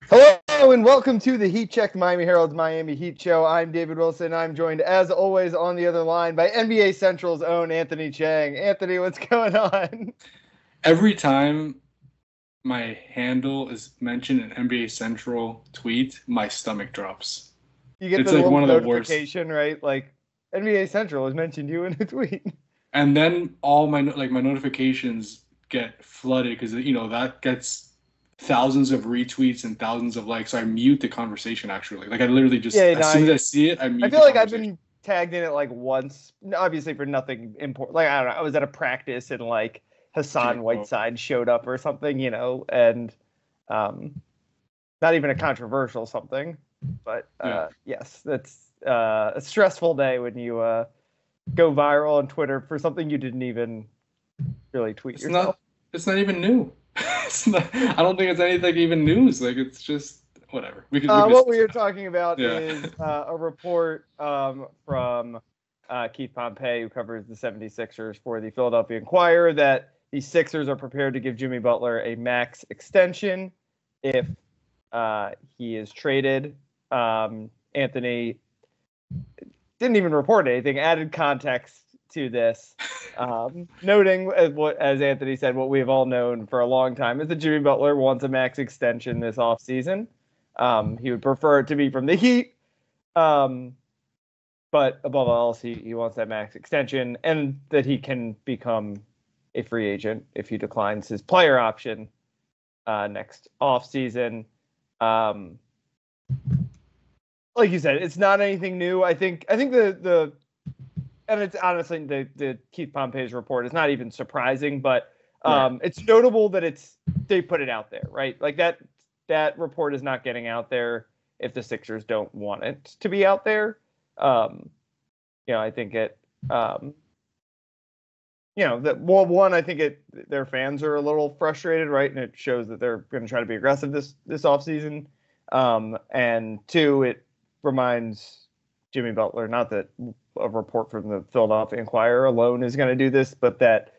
Hello and welcome to the Heat Check Miami Herald's Miami Heat Show. I'm David Wilson. I'm joined, as always, on the other line by NBA Central's own Anthony Chang. Anthony, what's going on? Every time my handle is mentioned in NBA Central tweet, my stomach drops. You get It's the like little one of the worst. notification, right? Like NBA Central has mentioned you in a tweet. And then all my notifications get flooded because that gets thousands of retweets and thousands of likes. So I mute the conversation actually. Like I literally just Yeah, as no, soon as I see it, I I mute the feel like I've conversation. been tagged in it like once, obviously for nothing important. Like I don't know, I was at a practice and like Jimmy Hassan Butler. Whiteside showed up or something, and um, not even a controversial something, but Yeah. yes, that's a stressful day when you go viral on Twitter for something you didn't even really tweet It's yourself. not it's not even new. I don't think it's anything even news. Like it's just whatever. We can What discuss we it are talking about now. is a report from Keith Pompey, who covers the 76ers for the Philadelphia Inquirer, that the Sixers are prepared to give Jimmy Butler a max extension if he is traded. Anthony didn't even report anything, added context to this, noting, as Anthony said, what we have all known for a long time is that Jimmy Butler wants a max extension this offseason. He would prefer it to be from the Heat, but above all else, he wants that max extension and that he can become a free agent if he declines his player option next offseason. Like you said, it's not anything new. I think the and it's honestly the Keith Pompey's report is not even surprising, but Right. it's notable that they put it out there, right? Like that report is not getting out there if the Sixers don't want it to be out there. Um, I think it. That one, I think their fans are a little frustrated, right? And it shows that they're going to try to be aggressive this offseason. And two, it reminds Jimmy Butler, not that a report from the Philadelphia Inquirer alone is going to do this, but that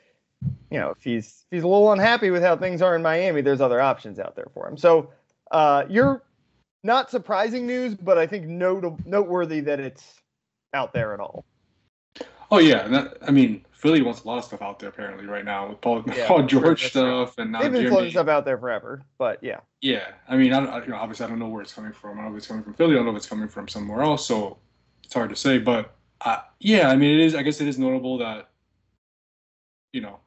if he's a little unhappy with how things are in Miami, there's other options out there for him. So you're not surprising news, but I think noteworthy that it's out there at all. Oh yeah, I mean Philly wants a lot of stuff out there apparently right now with Paul, Yeah, Paul sure, George that's true. stuff and now They've been floating Jimmy. stuff out there forever, but yeah. Yeah, I mean obviously I don't know where it's coming from. I don't know if it's coming from Philly. I don't know if it's coming from somewhere else. So it's hard to say. But yeah, I mean it is. I guess it is notable that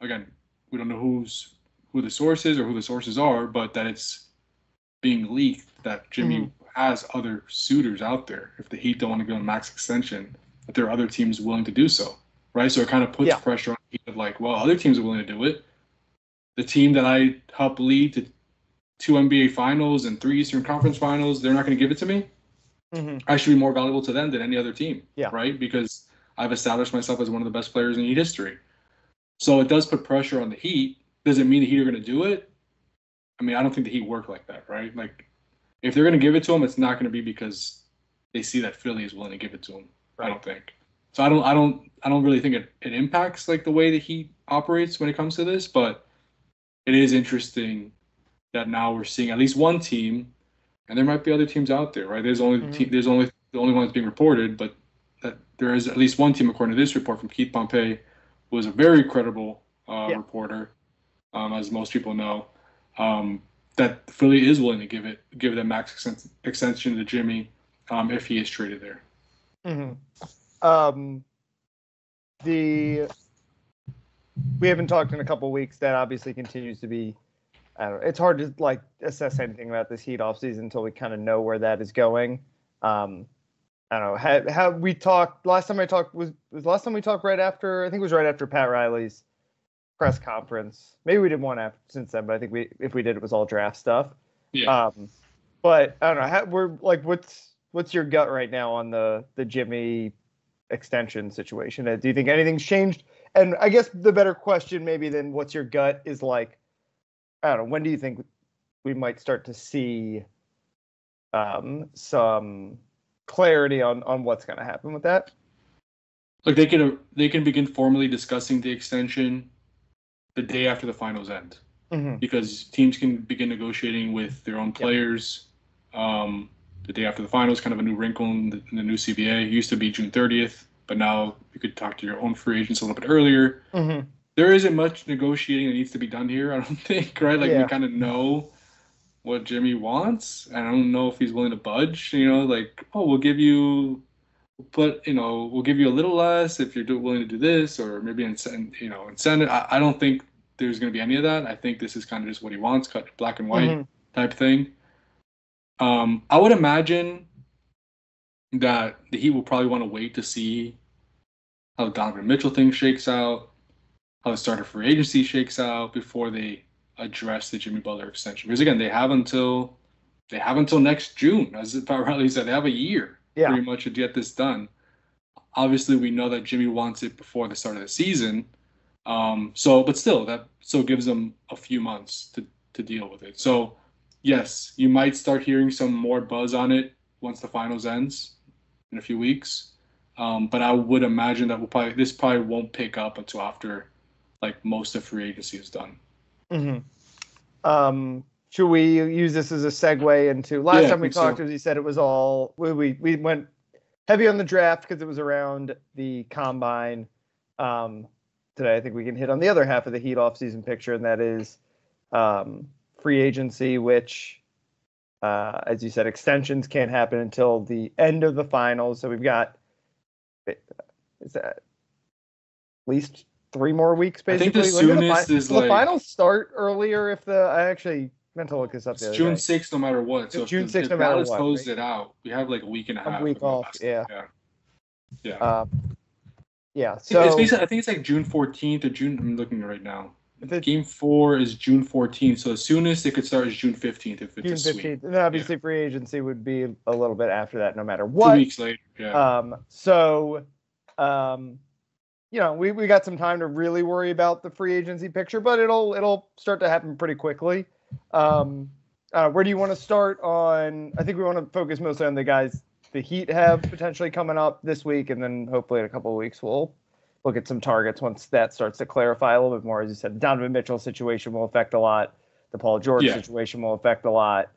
again we don't know who the source is or who the sources are, but that it's being leaked that Mm-hmm. Jimmy has other suitors out there. If the Heat don't want to go on max extension, that there are other teams willing to do so, right? So it kind of puts Yeah. pressure on the Heat of like, well, other teams are willing to do it. The team that I helped lead to two NBA finals and three Eastern Conference finals, they're not going to give it to me. Mm-hmm. I should be more valuable to them than any other team, Yeah. right? Because I've established myself as one of the best players in Heat history. So it does put pressure on the Heat. Does it mean the Heat are going to do it? I mean, I don't think the Heat work like that, right? Like, if they're going to give it to him, it's not going to be because they see that Philly is willing to give it to him. Right. I don't think. So I don't really think it impacts like the way the Heat operates when it comes to this. But it is interesting that now we're seeing at least one team, and there might be other teams out there, right? There's only the only one that's being reported, but that there is at least one team according to this report from Keith Pompey, who is a very credible Yeah. reporter, as most people know. That Philly is willing to give that max extension to Jimmy if he is traded there. Mm-hmm. We haven't talked in a couple of weeks. That obviously continues to be. I don't know. It's hard to like assess anything about this Heat offseason until we kind of know where that is going. I don't know. How we talked last time I talked was last time we talked right after. I think it was right after Pat Riley's press conference. Maybe we did one after since then, but I think if we did, it was all draft stuff. Yeah. But I don't know. We're like, what's your gut right now on the Jimmy extension situation? Do you think anything's changed? And I guess the better question maybe than what's your gut is like, I don't know. When do you think we might start to see some clarity on what's going to happen with that? Look, they can begin formally discussing the extension the day after the finals end, Mm-hmm. because teams can begin negotiating with their own players The day after the finals, kind of a new wrinkle in the new CBA. It used to be June 30th, but now you could talk to your own free agents a little bit earlier. Mm-hmm. There isn't much negotiating that needs to be done here, I don't think, right? Like we Yeah. kind of know what Jimmy wants, and I don't know if he's willing to budge. Like, oh, we'll give you, but we'll give you a little less if you're willing to do this, or maybe incentive. I don't think there's going to be any of that. I think this is kind of just what he wants, cut black and white Mm-hmm. type thing. I would imagine that the Heat will probably want to wait to see how the Donovan Mitchell thing shakes out, how the start of free agency shakes out before they address the Jimmy Butler extension. Because again, they have until next June, as Pat Riley said. They have a year pretty much to get this done. Obviously, we know that Jimmy wants it before the start of the season. But still, that still gives them a few months to deal with it. So, yes, you might start hearing some more buzz on it once the finals ends in a few weeks. But I would imagine that this probably won't pick up until after like most of free agency is done. Mm-hmm. Should we use this as a segue into last time we talked? As you said, it was all we went heavy on the draft because it was around the combine. Today, I think we can hit on the other half of the Heat offseason picture, and that is free agency, which, as you said, extensions can't happen until the end of the finals. So we've got is that at least 3 more weeks, basically. I think the soonest is the finals start earlier if I actually meant to look this up. It's June 6th, no matter what. So June 6th, no matter what. Closed it out. We have like a week and a half. A week off. Yeah. Yeah. So it's basically, I think it's like June 14th or June. I'm looking right now. Game 4 is June 14th, so the soonest it could start is June 15th if it's June 15th. A sweep. And then obviously free agency would be a little bit after that, no matter what. 2 weeks later. Yeah. We got some time to really worry about the free agency picture, but it'll start to happen pretty quickly. Where do you want to start on? I think we want to focus mostly on the guys the Heat have potentially coming up this week, and then hopefully in a couple of weeks we'll look at some targets once that starts to clarify a little bit more. As you said, the Donovan Mitchell situation will affect a lot. The Paul George situation will affect a lot.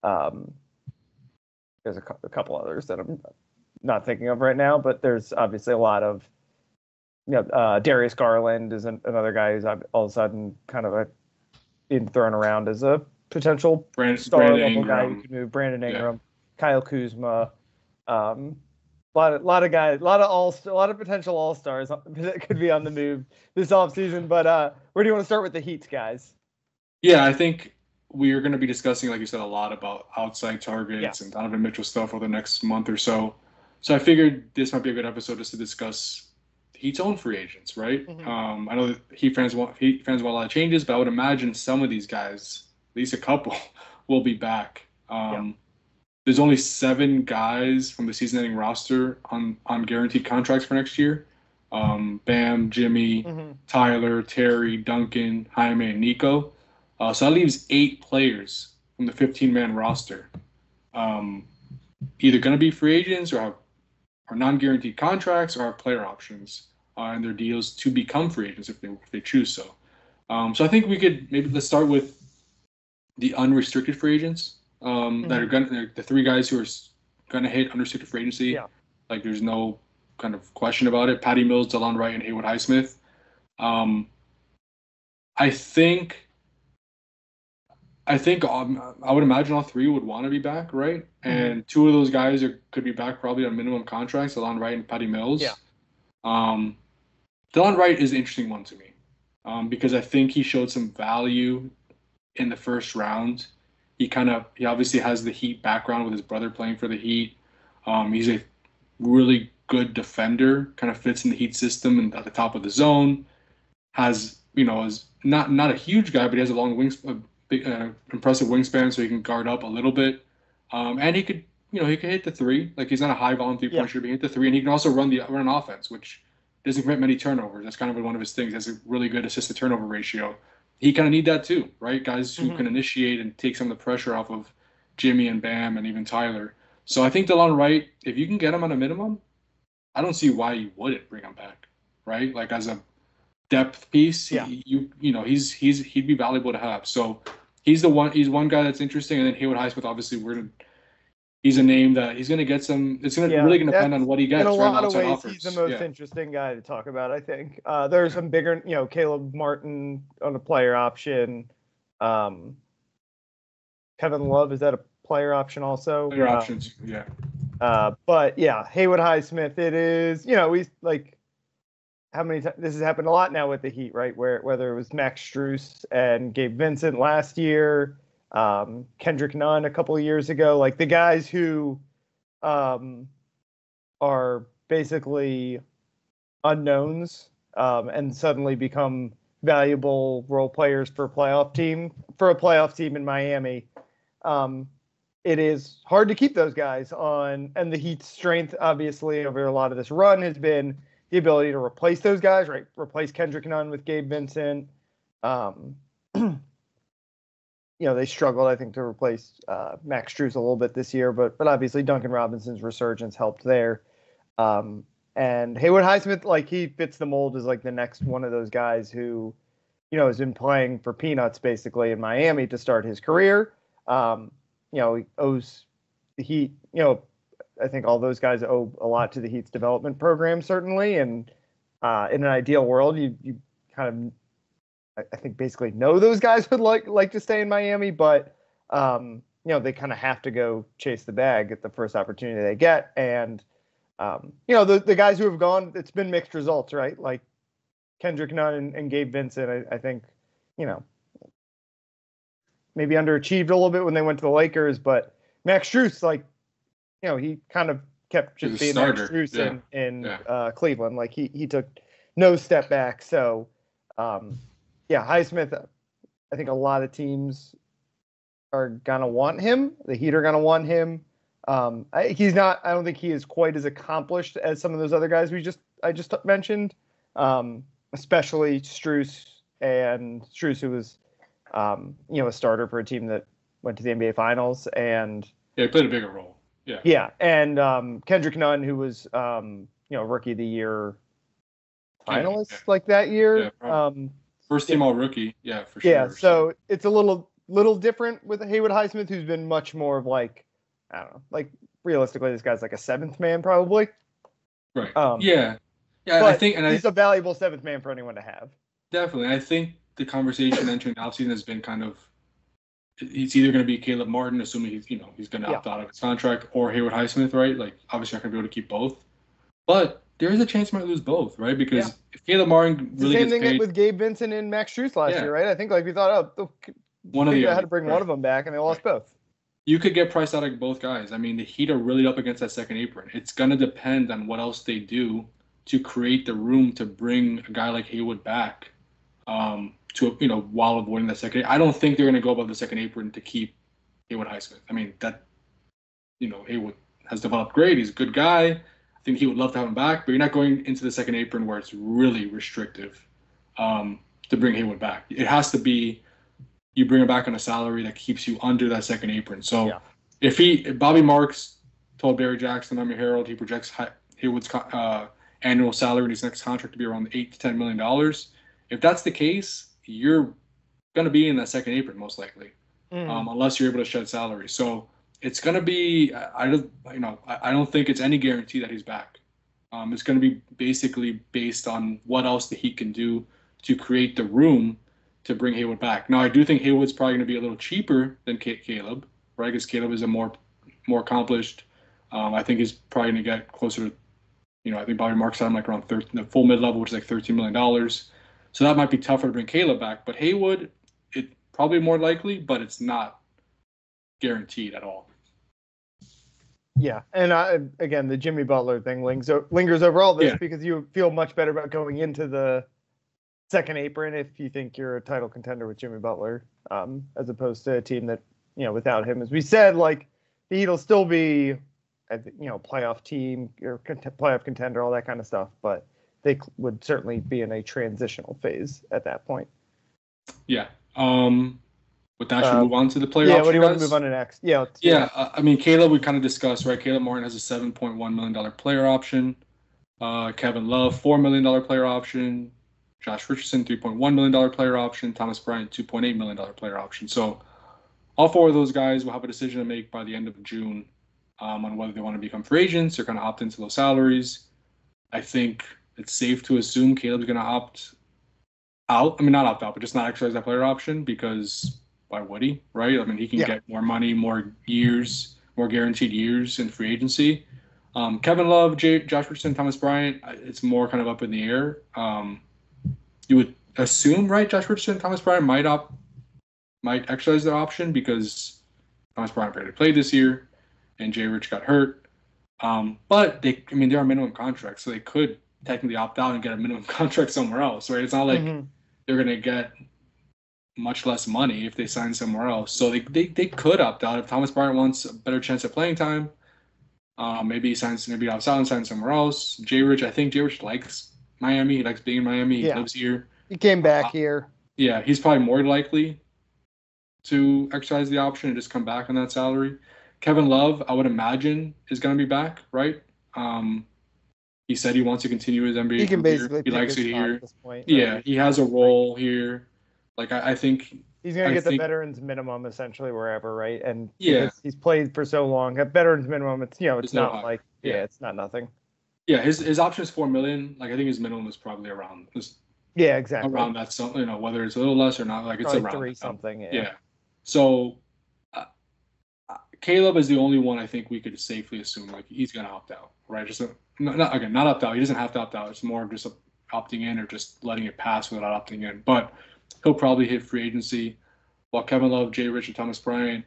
There's a couple others that I'm not thinking of right now, but there's obviously a lot of, Darius Garland is another guy who's all of a sudden kind of being thrown around as a potential star level guy who could move. Brandon Ingram, Kyle Kuzma, a lot of guys, a lot of potential all-stars that could be on the move this offseason. But where do you want to start with the Heat's guys? Yeah, I think we are going to be discussing, like you said, a lot about outside targets and Donovan Mitchell stuff over the next month or so. So I figured this might be a good episode just to discuss the Heat's own free agents, right? Mm-hmm. I know that Heat fans want a lot of changes, but I would imagine some of these guys, at least a couple, will be back. There's only 7 guys from the season-ending roster on guaranteed contracts for next year. Bam, Jimmy, Tyler, Terry, Duncan, Jaime, and Nico. So that leaves 8 players from the 15-man roster. Either going to be free agents or have non-guaranteed contracts or have player options in their deals to become free agents if they choose so. So I think we could let's start with the unrestricted free agents. That are the 3 guys who are gonna hit unrestricted free agency. Yeah. Like there's no kind of question about it. Patty Mills, Delon Wright, and Haywood Highsmith. I think I would imagine all 3 would want to be back, right? And 2 of those guys could be back probably on minimum contracts, Delon Wright and Patty Mills. Yeah. Delon Wright is an interesting one to me because I think he showed some value in the first round. He obviously has the Heat background with his brother playing for the Heat. He's a really good defender, kind of fits in the Heat system and at the top of the zone. Is not a huge guy, but he has a long impressive wingspan, so he can guard up a little bit. And he could hit the 3. Like he's not a high volume 3-point shooter, but he hit the 3, and he can also run an offense, which doesn't commit many turnovers. That's kind of one of his things. He has a really good assist to turnover ratio. He kind of need that too, right? Guys who can initiate and take some of the pressure off of Jimmy and Bam and even Tyler. So I think Delon Wright, if you can get him on a minimum, I don't see why you wouldn't bring him back, right? Like as a depth piece, he'd be valuable to have. So he's one guy that's interesting, and then Haywood Highsmith, obviously we're gonna he's a name that he's going to get some. It's going to really going to depend on what he gets. In a right? lot of ways, offers. he's the most interesting guy to talk about. I think there's some bigger, Caleb Martin on a player option. Kevin Love, is that a player option also? Player options, yeah. But yeah, Haywood Highsmith, it is. He's like, how many times this has happened a lot now with the Heat, right? Whether it was Max Strus and Gabe Vincent last year, Kendrick Nunn a couple of years ago, like the guys who are basically unknowns and suddenly become valuable role players for a playoff team in Miami. It is hard to keep those guys on, and the Heat's strength, obviously, over a lot of this run has been the ability to replace those guys, right? Replace Kendrick Nunn with Gabe Vincent. They struggled, I think, to replace Max Strus a little bit this year, but obviously Duncan Robinson's resurgence helped there. And Haywood Highsmith, like, he fits the mold as like the next one of those guys who, has been playing for peanuts basically in Miami to start his career. He owes the Heat, I think all those guys owe a lot to the Heat's development program, certainly. And in an ideal world, you kind of, I think, basically know those guys would like to stay in Miami, but they kind of have to go chase the bag at the first opportunity they get. And the guys who have gone, it's been mixed results, right? Like Kendrick Nunn and Gabe Vincent, I think, maybe underachieved a little bit when they went to the Lakers, but Max Strus, like, he kind of kept just being Max Strus in Cleveland. Like he took no step back. So, Highsmith, I think a lot of teams are gonna want him. The Heat are gonna want him. I don't think he is quite as accomplished as some of those other guys I just mentioned. Especially Strus, who was, a starter for a team that went to the NBA Finals, and he played a bigger role. Yeah. Yeah, and Kendrick Nunn, who was, Rookie of the Year finalist like that year. Yeah, first team all rookie. Yeah, for sure. Yeah, so it's a little different with Haywood Highsmith, who's been much more of like, I don't know, like realistically, this guy's like a seventh man probably. Right. Yeah. I think, and he's a valuable seventh man for anyone to have. Definitely, I think the conversation entering the offseason has been kind of, it's either going to be Caleb Martin, assuming he's going to opt out of his contract, or Haywood Highsmith, right? Like, obviously, not going to be able to keep both, but there is a chance he might lose both, right? Because if Caleb Martin really gets paid, same thing with Gabe Vincent and Max Strus last year, right? I think we thought, one of the had to bring one of them back, and they lost both. You could get priced out of both guys. I mean, the Heat are really up against that second apron. It's going to depend on what else they do to create the room to bring a guy like Haywood back. While avoiding that second. I don't think they're going to go above the second apron to keep Haywood Highsmith. I mean, Haywood has developed great. He's a good guy. I think he would love to have him back, but you're not going into the second apron where it's really restrictive to bring Haywood back. It has to be you bring him back on a salary that keeps you under that second apron. So if Bobby Marks told Barry Jackson, Miami Herald, he projects Haywood's annual salary in his next contract to be around $8 to $10 million. If that's the case, you're going to be in that second apron most likely, unless you're able to shed salary. So it's going to be, I don't think it's any guarantee that he's back. It's going to be basically based on what else the Heat can do to create the room to bring Haywood back. Now, I do think Haywood's probably going to be a little cheaper than Caleb, right? Because Caleb is a more accomplished. I think he's probably going to get closer to, I think Bobby Marks had him like around the full mid-level, which is like $13 million. So that might be tougher to bring Caleb back. But Haywood, it probably more likely, but it's not guaranteed at all. Yeah, and again, the Jimmy Butler thing lingers over all this because you feel much better about going into the second apron if you think you're a title contender with Jimmy Butler, as opposed to a team that, without him, as we said, like the Heat will still be, playoff team or playoff contender, all that kind of stuff, but they would certainly be in a transitional phase at that point. Yeah. With that, should we move on to the playoffs? Yeah, what do you want to move on to next? I mean, Caleb, we kind of discussed, right? Caleb Martin has a $7.1 million player option. Kevin Love, $4 million player option. Josh Richardson, $3.1 million player option. Thomas Bryant, $2.8 million player option. So all four of those guys will have a decision to make by the end of June on whether they want to become free agents or kind of opt into those salaries. I think it's safe to assume Caleb's going to opt out. I mean, not opt out, but just not exercise that player option because why would he, right? I mean, he can get more money, more years, more guaranteed years in free agency. Kevin Love, Josh Richardson, Thomas Bryant, it's more kind of up in the air. You would assume, right, Josh Richardson, Thomas Bryant might exercise their option because Thomas Bryant barely played this year and Jay Rich got hurt. But they're on minimum contracts, so they could technically opt out and get a minimum contract somewhere else, right? It's not like they're going to get much less money if they sign somewhere else. So they could opt out if Thomas Bryant wants a better chance at playing time. Maybe he opts out and signs somewhere else. Jay Rich, I think Jay Rich likes Miami. He likes being in Miami. He lives here. He came back here. Yeah, he's probably more likely to exercise the option and just come back on that salary. Kevin Love, I would imagine, is going to be back, right? He said he wants to continue his NBA He can career. basically He likes it here. at this point, yeah, right? he has a role here. Like I think he's going to get the veterans minimum essentially wherever, right? And yeah, he's played for so long. At veterans minimum, it's it's not like it's not nothing. Yeah, his option is $4 million. Like I think his minimum is probably around exactly around that. So whether it's a little less or not, like it's probably around 3 something. Yeah. So Caleb is the only one I think we could safely assume like he's going to opt out, right? Just not opt out. He doesn't have to opt out. It's more of just opting in or just letting it pass without opting in. But he'll probably hit free agency. While Kevin Love, Jay Rich, and Thomas Bryant,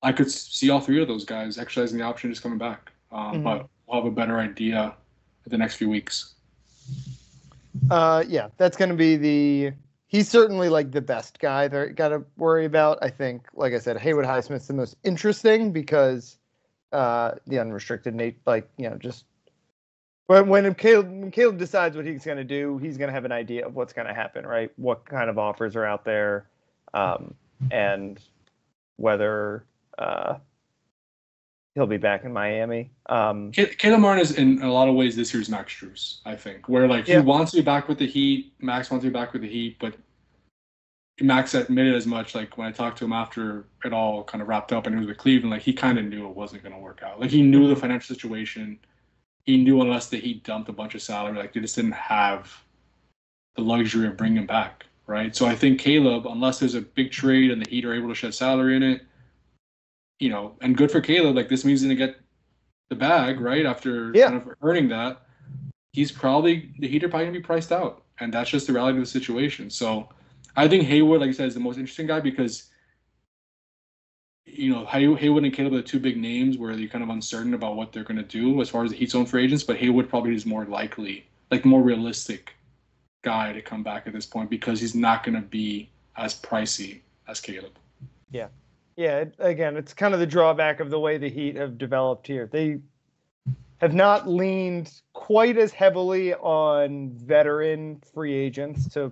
I could see all three of those guys exercising the option just coming back. But we'll have a better idea in the next few weeks. That's going to be he's certainly like the best guy they're got to worry about. I think, like I said, Haywood Highsmith's the most interesting because the unrestricted just when Caleb decides what he's going to do, he's going to have an idea of what's going to happen, right? What kind of offers are out there, and whether he'll be back in Miami. Caleb Martin is in a lot of ways this year's Max Strus, I think, where he wants to be back with the Heat. Max wants to be back with the Heat, but Max admitted as much. Like when I talked to him after it all kind of wrapped up and it was with Cleveland, like he kind of knew it wasn't going to work out. Like he knew the financial situation. He knew unless the Heat dumped a bunch of salary, like they just didn't have the luxury of bringing him back, right? So I think Caleb, unless there's a big trade and the Heat are able to shed salary in it, and good for Caleb, like this means he's going to get the bag, right? After kind of earning that, the Heat are probably going to be priced out. And that's just the reality of the situation. So I think Haywood, like I said, is the most interesting guy because, Haywood and Caleb are the two big names where you're kind of uncertain about what they're going to do as far as the Heat's own free agents. But Haywood probably is more likely, like more realistic guy to come back at this point because he's not going to be as pricey as Caleb. Yeah. Yeah, again, it's kind of the drawback of the way the Heat have developed here. They have not leaned quite as heavily on veteran free agents to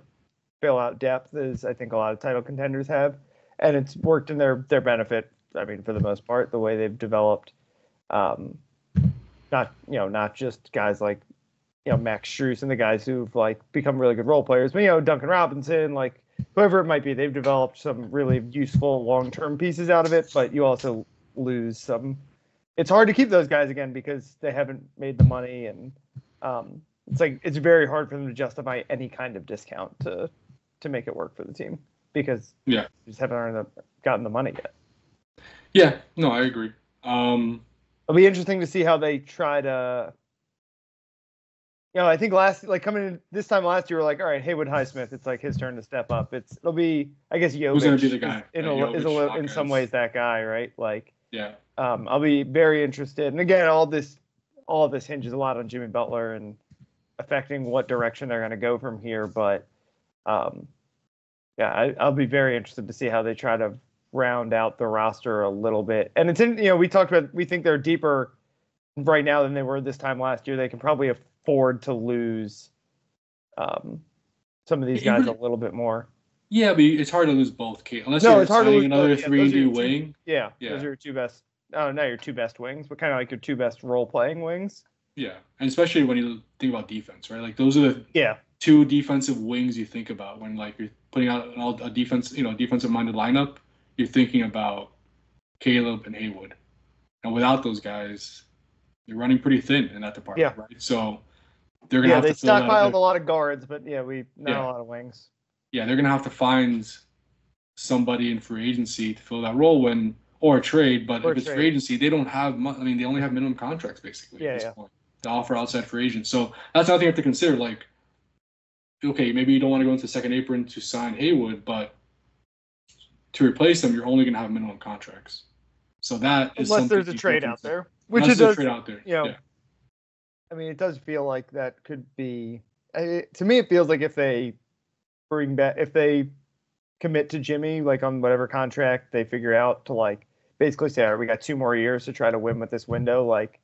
fill out depth as I think a lot of title contenders have, and it's worked in their benefit. I mean, for the most part, the way they've developed, not just guys like Max Strus and the guys who've become really good role players, but Duncan Robinson, whoever it might be, they've developed some really useful long-term pieces out of it, but you also lose some. It's hard to keep those guys again because they haven't made the money, and it's very hard for them to justify any kind of discount to make it work for the team because you just haven't gotten the money yet. Yeah, no, I agree. It'll be interesting to see how they try to. I think coming in this time last year, we're like, all right, Haywood Highsmith, it's his turn to step up. It'll be, I guess, Jovic. Who's going to be the guy? Is in some ways that guy, right? I'll be very interested. And again, all of this hinges a lot on Jimmy Butler and affecting what direction they're going to go from here. But I'll be very interested to see how they try to round out the roster a little bit. And it's we talked about, we think they're deeper right now than they were this time last year. They can probably afford to lose some of these guys a little bit more. Yeah, but it's hard to lose both, Kate. Unless you're signing another 3D wing. Yeah, those are your two best. Oh, not your two best wings, but kind of like your two best role-playing wings. Yeah, and especially when you think about defense, right? Those are the two defensive wings you think about when you're putting out a defensive-minded lineup. You're thinking about Caleb and Haywood. And without those guys, you're running pretty thin in that department, Yeah. right? So they're gonna have They to fill stockpiled that. a lot of guards, but not a Yeah, lot of wings. yeah, they're gonna have to find somebody in free agency to fill that role or a trade. But Or if it's free trade. agency, they don't have. I mean, they only have minimum contracts basically at Yeah, this yeah. point to offer outside free agents. So that's another thing you have to consider. Like, okay, maybe you don't want to go into the second apron to sign Haywood, but to replace them, you're only going to have minimum contracts. So that is Unless something there's a you trade definitely out there, which unless it there's a does. trade out there. Yeah. I mean, it does feel like that could be. To me, it feels like if they commit to Jimmy, like on whatever contract they figure out to like basically say, all right, we got 2 more years to try to win with this window. Like,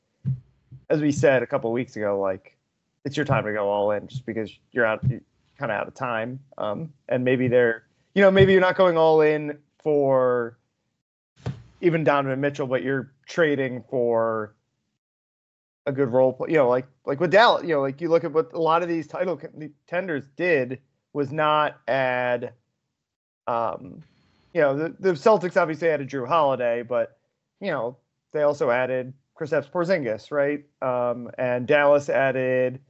as we said a couple of weeks ago, like it's your time to go all in just because you're kind of out of time. And maybe maybe you're not going all in for even Donovan Mitchell, but you're trading for a good role play, like with Dallas, like you look at what a lot of these title contenders did was not add, the Celtics obviously added Drew Holiday, but they also added Kristaps Porzingis, right? And Dallas added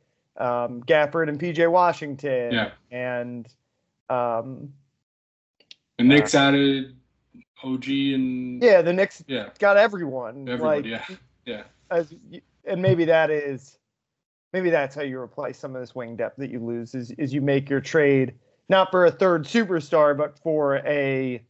Gafford and PJ Washington, and the Knicks added OG and the Knicks got everyone. Everybody, And maybe that's how you replace some of this wing depth that you lose is you make your trade not for a third superstar, but for a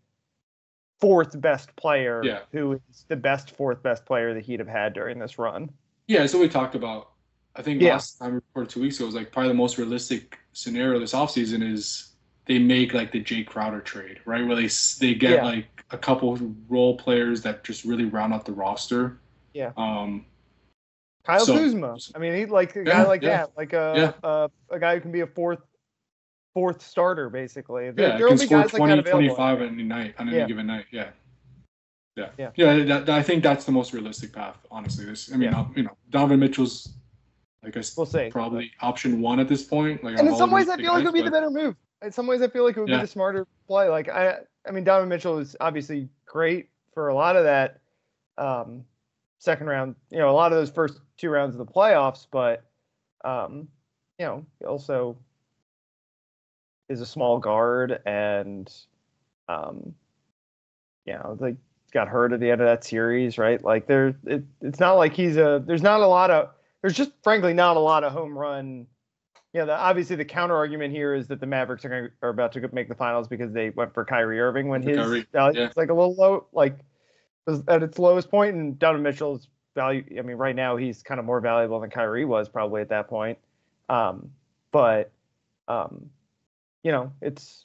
fourth best player who is the fourth best player the Heat have had during this run. Yeah, so we talked about, I think last time we recorded 2 weeks ago, was like probably the most realistic scenario this offseason is they make like the Jay Crowder trade, right? Where they get like a couple role players that just really round out the roster. Yeah. Kyle Kuzma. I mean, he like a guy like that, like a guy who can be a fourth starter, basically. There will be score guys 20, like 25 on any given night. Yeah. I think that's the most realistic path, honestly. Donovan Mitchell's, I guess, we'll see, probably option one at this point. Like, and in some ways, I feel like it would be the better move. In some ways, I feel like it would be the smarter play. Like, I mean, Donovan Mitchell is obviously great for a lot of that second round. A lot of those first 2 rounds of the playoffs, but he also is a small guard, and like got hurt at the end of that series, right? Like it's not like there's just frankly not a lot of home run. Obviously the counter argument here is that the Mavericks are about to make the finals because they went for Kyrie Irving when his value is like a little low, like was at its lowest point, and Donovan Mitchell's value. I mean, right now he's kind of more valuable than Kyrie was probably at that point. It's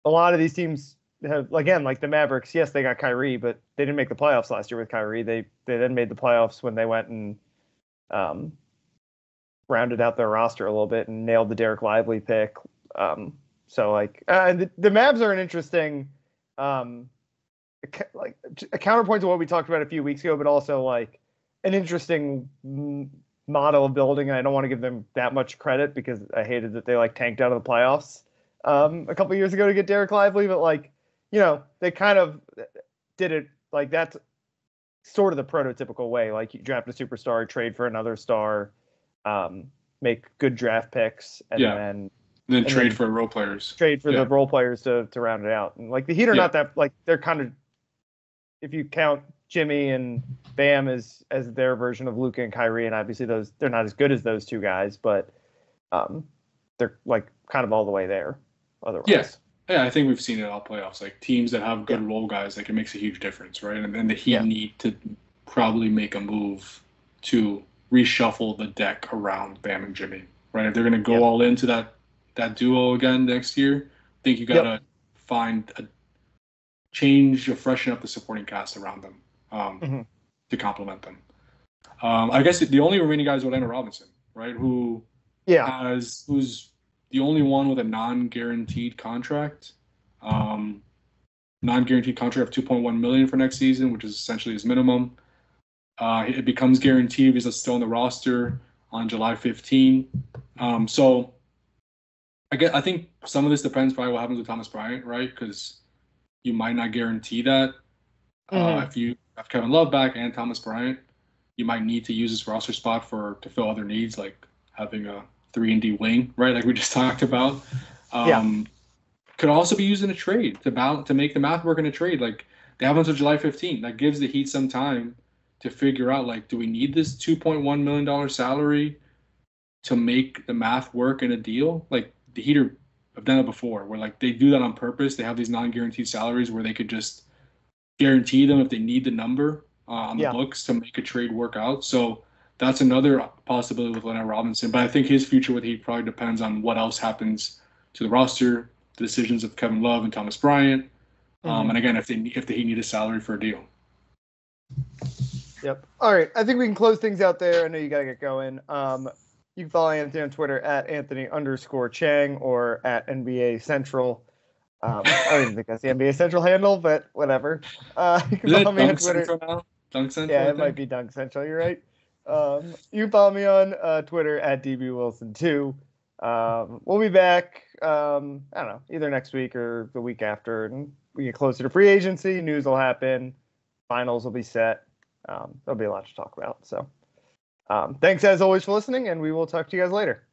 a lot of these teams have, again, like the Mavericks. Yes, they got Kyrie, but they didn't make the playoffs last year with Kyrie. They then made the playoffs when they went and rounded out their roster a little bit and nailed the Derek Lively pick. So like the Mavs are an interesting like a counterpoint to what we talked about a few weeks ago, but also like an interesting model of building. And I don't want to give them that much credit because I hated that they like tanked out of the playoffs a couple of years ago to get Derek Lively, but like, they kind of did it like that's sort of the prototypical way. Like you draft a superstar, trade for another star, make good draft picks, and then trade for role players. Trade for the role players to round it out. And like the Heat are not that, like they're kind of, if you count Jimmy and Bam as their version of Luka and Kyrie, and obviously they're not as good as those two guys, but they're like kind of all the way there. Otherwise. Yeah, I think we've seen it all playoffs. Like teams that have good role guys, like it makes a huge difference, right? And then the Heat need to probably make a move to reshuffle the deck around Bam and Jimmy, right? If they're going to go all into that duo again next year, I think you got to find a change or freshen up the supporting cast around them to complement them. I guess the only remaining guy is Orlando Robinson, right? Who's the only one with a non-guaranteed contract. Non-guaranteed contract of $2.1 million for next season, which is essentially his minimum. It becomes guaranteed because it's still on the roster on July 15. So I think some of this depends probably what happens with Thomas Bryant, right? Because you might not guarantee that. If you have Kevin Love back and Thomas Bryant, you might need to use this roster spot to fill other needs, like having a 3-and-D wing, right? Like we just talked about. Could also be used in a trade to make the math work in a trade. Like they have until July 15th. That gives the Heat some time to figure out, like, do we need this $2.1 million salary to make the math work in a deal? Like the Heat have done it before, where like they do that on purpose. They have these non-guaranteed salaries where they could just guarantee them if they need the number on the books to make a trade work out. So that's another possibility with Leonard Robinson. But I think his future with Heat probably depends on what else happens to the roster, the decisions of Kevin Love and Thomas Bryant, and again, if the Heat need a salary for a deal. Yep. All right. I think we can close things out there. I know you got to get going. You can follow Anthony on Twitter at Anthony_Chang or at NBA Central. I don't even think that's the NBA Central handle, but whatever. You can follow me on Twitter. Dunk Central? Yeah, it might be Dunk Central. You're right. You can follow me on Twitter at DBWilson2. We'll be back, I don't know, either next week or the week after, and we get closer to free agency. News will happen. Finals will be set. There'll be a lot to talk about. So thanks as always for listening, and we will talk to you guys later.